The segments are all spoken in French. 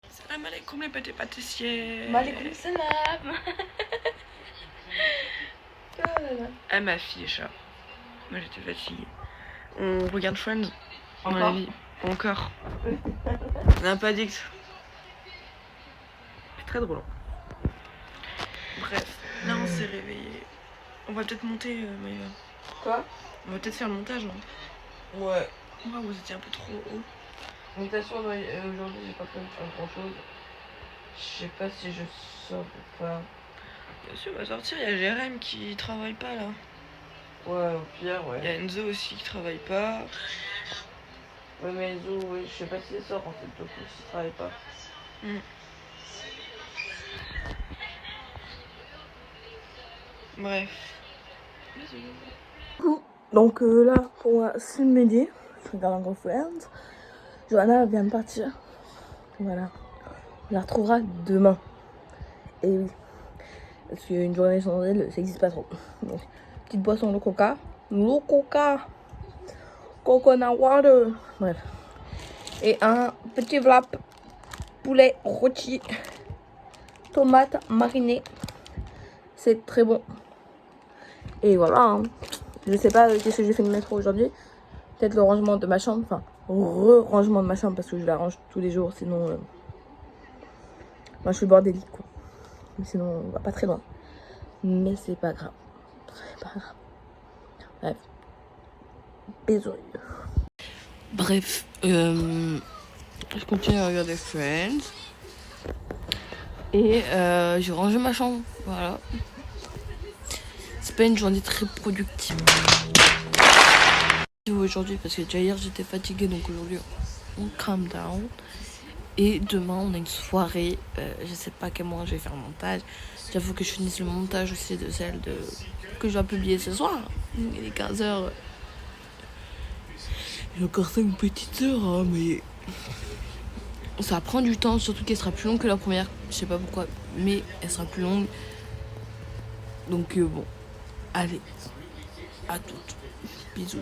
Salam alaikum les petits pâtissiers. Malikum salam. Ah ma fille chat. Moi j'étais fatiguée. On regarde Friends. Encore Mon avis. Encore. On n'a pas dit que... C'est très drôle. Bref, là on s'est réveillé. On va peut-être monter Maïva. Quoi? On va peut-être faire le montage. Hein. Ouais. Moi vous étiez un peu trop haut. Mutation, aujourd'hui j'ai pas pu faire grand chose. Je sais pas si je sors ou pas. Bien sûr, on va sortir. Il y a Jérém qui travaille pas là. Ouais, au pire, Il y a ouais. Enzo aussi qui travaille pas. Ouais, mais Enzo, oui, je sais pas s'il sort en fait, donc s'il travaille pas. Bref. Donc là, pour moi, c'est le midi. Je regarde encore Friends. Johanna vient de partir. Voilà. On la retrouvera demain. Et oui. Parce qu'une journée sans elle, ça n'existe pas trop. Donc, petite boisson, le coca. Le coca. Coconut water. Bref. Et un petit wrap poulet rôti. Tomate marinée. C'est très bon. Et voilà. Hein. Je sais pas qu'est-ce que j'ai fait de métro aujourd'hui. Peut-être le rangement de ma chambre. Enfin, re-rangement de ma chambre parce que je la range tous les jours. Sinon, moi je suis bordélique quoi. Mais sinon, on va pas très loin. Mais c'est pas grave. C'est pas grave. Bref. Bisous. Bref, je continue à regarder Friends. Et j'ai rangé ma chambre. Voilà. C'est pas une journée très productive aujourd'hui parce que déjà hier j'étais fatiguée, donc aujourd'hui on calm down. Et demain on a une soirée, je sais pas quel moment je vais faire le montage. J'avoue que je finisse le montage aussi de celle que je dois publier ce soir. Il est 15h. Il y a encore 5 petites heures, hein, mais ça prend du temps, surtout qu'elle sera plus longue que la première. Je sais pas pourquoi, mais elle sera plus longue. Donc bon, allez, à toutes. Bisous.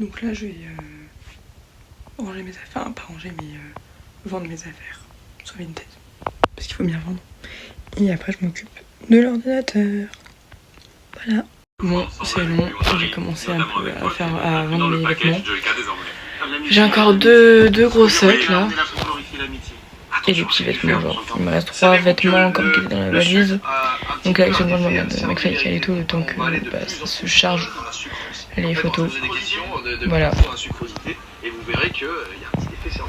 Donc là je vais ranger mes affaires, enfin pas ranger mais vendre mes affaires sur Vinted. Parce qu'il faut bien vendre. Et après je m'occupe de l'ordinateur. Voilà. Bon, c'est long, j'ai commencé un peu à vendre mes vêtements. J'ai encore deux gros sacs là. Et des petits vêtements, genre il me reste 3 vêtements comme qu'il est dans la valise. Donc avec ce moment je vais mettre ma craque et tout, le temps que ça se charge les photos. Voilà. Et vous verrez qu'il y a un petit effet sur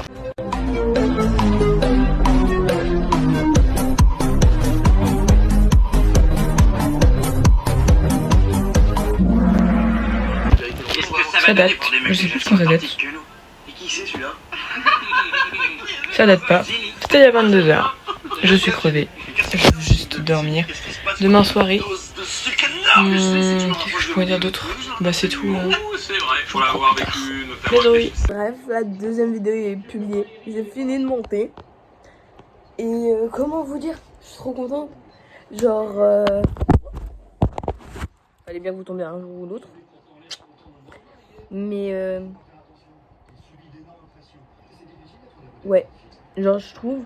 Ça date, je sais plus quand ça date. Ça date pas. C'était il y a 22h. Je suis crevée. Je veux juste dormir. Demain soirée. Qu'est-ce que je pourrais dire d'autre? Bah c'est tout. Désolé. Bref, la deuxième vidéo est publiée. J'ai fini de monter. Et comment vous dire? Je suis trop contente. Genre... fallait bien que vous tombiez un jour ou l'autre. Mais... ouais. Genre je trouve...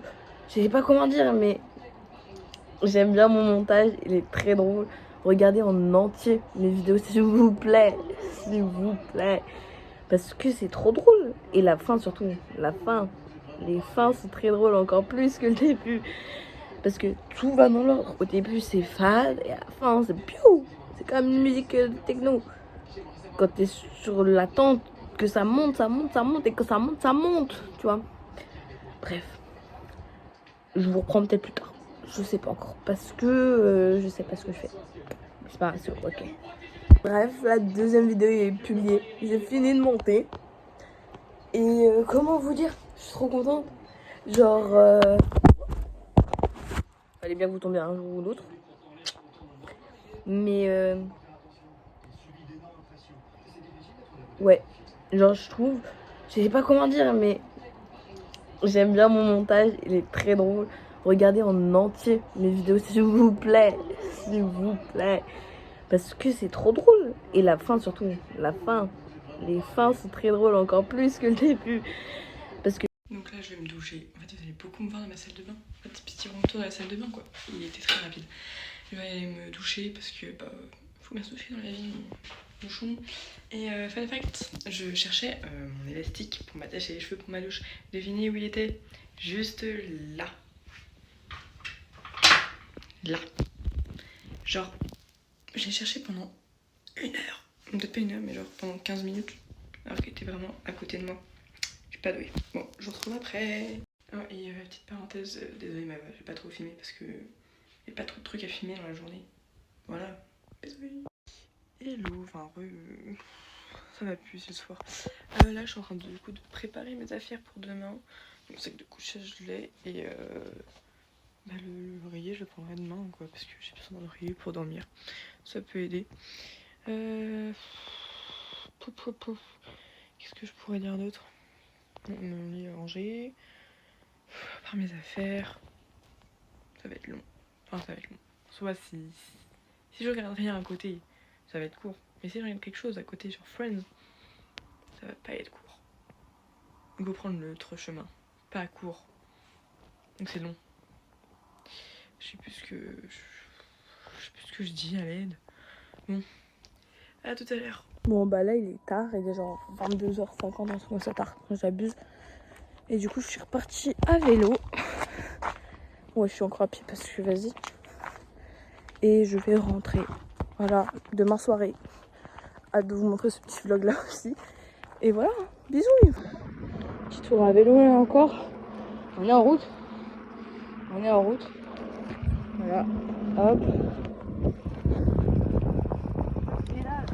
Je sais pas comment dire mais... J'aime bien mon montage. Il est très drôle. Regardez en entier mes vidéos s'il vous plaît. S'il vous plaît. Parce que c'est trop drôle. Et la fin surtout. La fin. Les fins sont très drôles encore plus que le début. Parce que tout va dans l'ordre. Au début c'est fade et à la fin c'est piou. C'est comme une musique techno. Quand t'es sur l'attente, que ça monte, ça monte, ça monte. Et que ça monte, ça monte. Tu vois. Bref. Je vous reprends peut-être plus tard. Je sais pas encore. Parce que je sais pas ce que je fais. C'est pas sûr. Ok. Bref, la deuxième vidéo est publiée. J'ai fini de monter. Et comment vous dire? Je suis trop contente. Genre... fallait bien que vous tombiez un jour ou l'autre. Mais... ouais. Genre je trouve... Je sais pas comment dire mais... J'aime bien mon montage. Il est très drôle. Regardez en entier mes vidéos s'il vous plaît. S'il vous plaît. parce que c'est trop drôle. Et la fin surtout, la fin. Les fins sont très drôles encore plus que le début. Donc là je vais me doucher. En fait vous allez beaucoup me voir dans ma salle de bain. Un petit retour dans la salle de bain quoi. Il était très rapide. Je vais aller me doucher parce que bah faut bien se doucher dans la vie. Bouchon. Et fun fact, je cherchais mon élastique pour m'attacher les cheveux pour ma douche. Devinez où il était? Juste là. Là. Genre, j'ai cherché pendant 1 heure. Peut-être pas 1 heure, mais genre pendant 15 minutes. Alors qu'il était vraiment à côté de moi. Je suis pas douée. Bon, je vous retrouve après. Oh, et petite parenthèse, désolée, mais j'ai pas trop filmé parce que y a pas trop de trucs à filmer dans la journée. Voilà. Désolée. Hello, enfin ça va plus ce soir. Là je suis en train de préparer mes affaires pour demain. Mon sac de couchage je l'ai et bah, l'oreiller je le prendrai demain quoi parce que j'ai besoin d'un oreiller pour dormir. Ça peut aider. Qu'est-ce que je pourrais dire d'autre? Mon lit à ranger. À part mes affaires. Ça va être long. Enfin ça va être long. Soit si je regarde rien à côté, ça va être court. Mais si je regarde quelque chose à côté, genre Friends, ça va pas être court. Il faut prendre l'autre chemin, pas court. Donc c'est long. Je sais plus ce que je dis à l'aide. Bon, à tout à l'heure. Bon bah là il est tard, il est genre 22h50, un truc comme ça tard, j'abuse. Et du coup je suis repartie à vélo. Ouais je suis encore à pied parce que vas-y. Et je vais rentrer. Voilà, demain soirée. Hâte de vous montrer ce petit vlog là aussi. Et voilà, bisous. Petit tour à vélo là encore. On est en route. On est en route. Voilà, hop. Et là,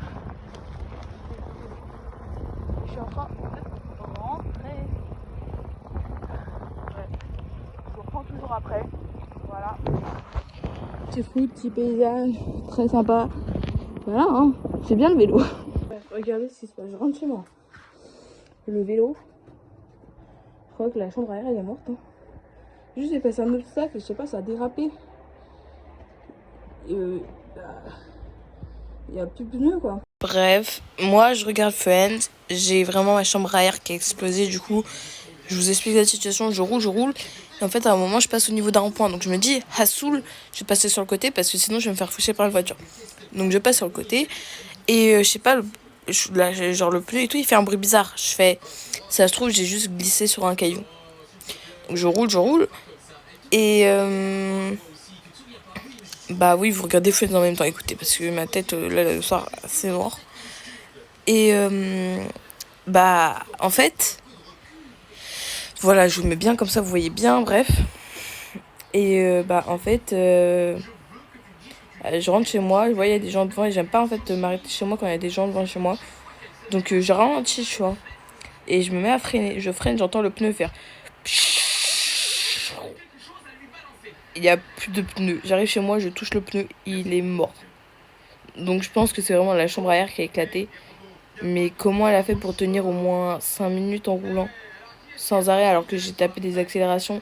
je suis en train de rentrer. Ouais. Je vous reprends toujours après. Voilà. Petit foot, petit paysage, très sympa. Voilà, hein. C'est bien le vélo. Regardez ce qui se passe, je rentre chez moi. Le vélo. Je crois que la chambre à air elle est morte. Hein. Juste j'ai passé un obstacle, je sais pas, ça a dérapé. Il y a plus de pneus quoi. Bref, moi je regarde Friends, j'ai vraiment ma chambre à air qui a explosé, du coup je vous explique la situation, je roule, et en fait à un moment je passe au niveau d'un rond-point, donc je me dis, Hassoul, je vais passer sur le côté parce que sinon je vais me faire foucher par la voiture. Donc je passe sur le côté, et je sais pas, là, genre le pneu et tout, il fait un bruit bizarre, je fais, ça se trouve j'ai juste glissé sur un caillou. Donc je roule, et bah oui, vous regardez Friends en même temps, écoutez, parce que ma tête, là, le soir, c'est noir. Et bah, en fait, voilà, je vous mets bien comme ça, vous voyez bien, bref. Et bah, en fait, je rentre chez moi, je vois, il y a des gens devant, et j'aime pas, en fait, m'arrêter chez moi quand il y a des gens devant chez moi. Donc, je ralentis, tu vois. Et je me mets à freiner, je freine, j'entends le pneu faire... Il n'y a plus de pneus. J'arrive chez moi, je touche le pneu, il est mort. Donc je pense que c'est vraiment la chambre à air qui a éclaté. Mais comment elle a fait pour tenir au moins 5 minutes en roulant sans arrêt alors que j'ai tapé des accélérations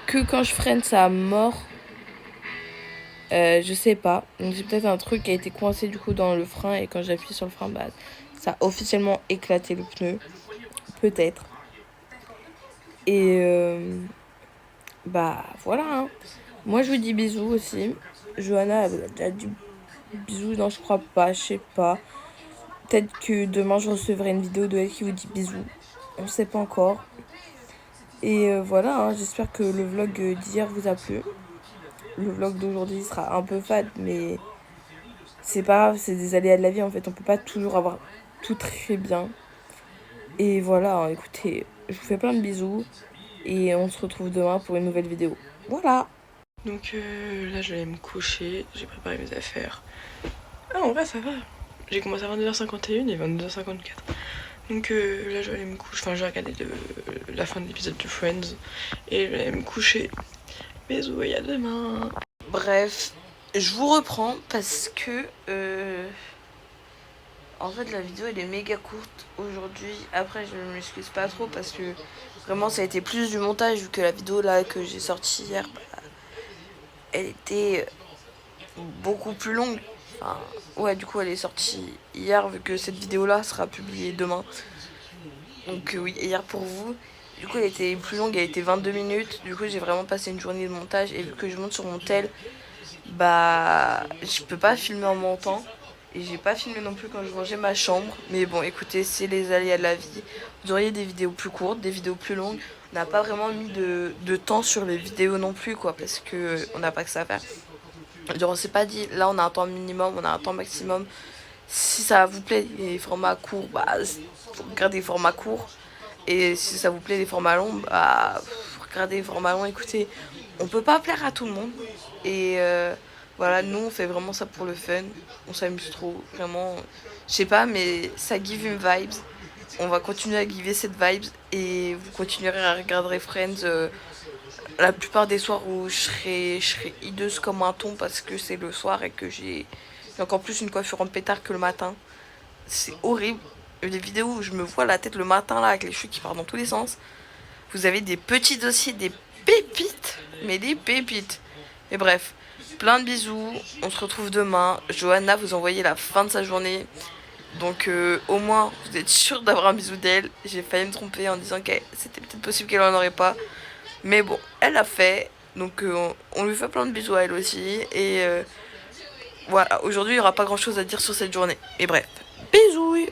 que quand je freine ça a mort. Je sais pas. Donc c'est peut-être un truc qui a été coincé du coup dans le frein et quand j'appuie sur le frein, bah, ça a officiellement éclaté le pneu. Peut-être. Et bah voilà. Hein. Moi je vous dis bisous aussi. Johanna elle a déjà dit bisous, non je crois pas, je sais pas. Peut-être que demain je recevrai une vidéo de elle qui vous dit bisous. On sait pas encore. Et voilà, hein, j'espère que le vlog d'hier vous a plu. Le vlog d'aujourd'hui sera un peu fade, mais c'est pas grave, c'est des aléas de la vie en fait. On peut pas toujours avoir tout très bien. Et voilà, hein, écoutez, je vous fais plein de bisous. Et on se retrouve demain pour une nouvelle vidéo. Voilà. Donc là je vais aller me coucher, j'ai préparé mes affaires. Ah en vrai ça va. J'ai commencé à 22h51 et 22h54. Donc là je vais aller me coucher, enfin je vais regarder la fin de l'épisode de Friends. Et je vais aller me coucher. Bisous et à demain. Bref, je vous reprends parce que en fait la vidéo elle est méga courte aujourd'hui. Après je ne m'excuse pas trop parce que vraiment ça a été plus du montage vu que la vidéo là que j'ai sortie hier, bah, elle était beaucoup plus longue. Enfin, ouais, du coup, elle est sortie hier, vu que cette vidéo-là sera publiée demain. Donc, oui, hier pour vous. Du coup, elle était plus longue, elle était 22 minutes. Du coup, j'ai vraiment passé une journée de montage. Et vu que je monte sur mon tel, bah, je peux pas filmer en montant. Et j'ai pas filmé non plus quand je rangeais ma chambre. Mais bon, écoutez, c'est les aléas de la vie. Vous auriez des vidéos plus courtes, des vidéos plus longues. On n'a pas vraiment mis de temps sur les vidéos non plus, quoi, parce que on n'a pas que ça à faire. Genre, on s'est pas dit, là on a un temps minimum, on a un temps maximum. Si ça vous plaît les formats courts, bah regardez les formats courts. Et si ça vous plaît les formats longs, bah regardez les formats longs. Écoutez, on peut pas plaire à tout le monde. Et voilà, nous on fait vraiment ça pour le fun. On s'amuse trop, vraiment. Je sais pas, mais ça give une vibes. On va continuer à giver cette vibes. Et vous continuerez à regarder Friends la plupart des soirs où je serai hideuse comme un thon parce que c'est le soir et que j'ai encore plus une coiffure en pétard que le matin. C'est horrible. Les vidéos où je me vois la tête le matin là avec les cheveux qui partent dans tous les sens. Vous avez des petits dossiers, des pépites. Mais des pépites. Mais bref, plein de bisous. On se retrouve demain. Johanna vous envoyez la fin de sa journée. Donc au moins vous êtes sûr d'avoir un bisou d'elle. J'ai failli me tromper en disant que c'était peut-être possible qu'elle en aurait pas. Mais bon, elle a fait. Donc on lui fait plein de bisous à elle aussi. Et voilà, aujourd'hui il n'y aura pas grand chose à dire sur cette journée. Mais bref, bisous.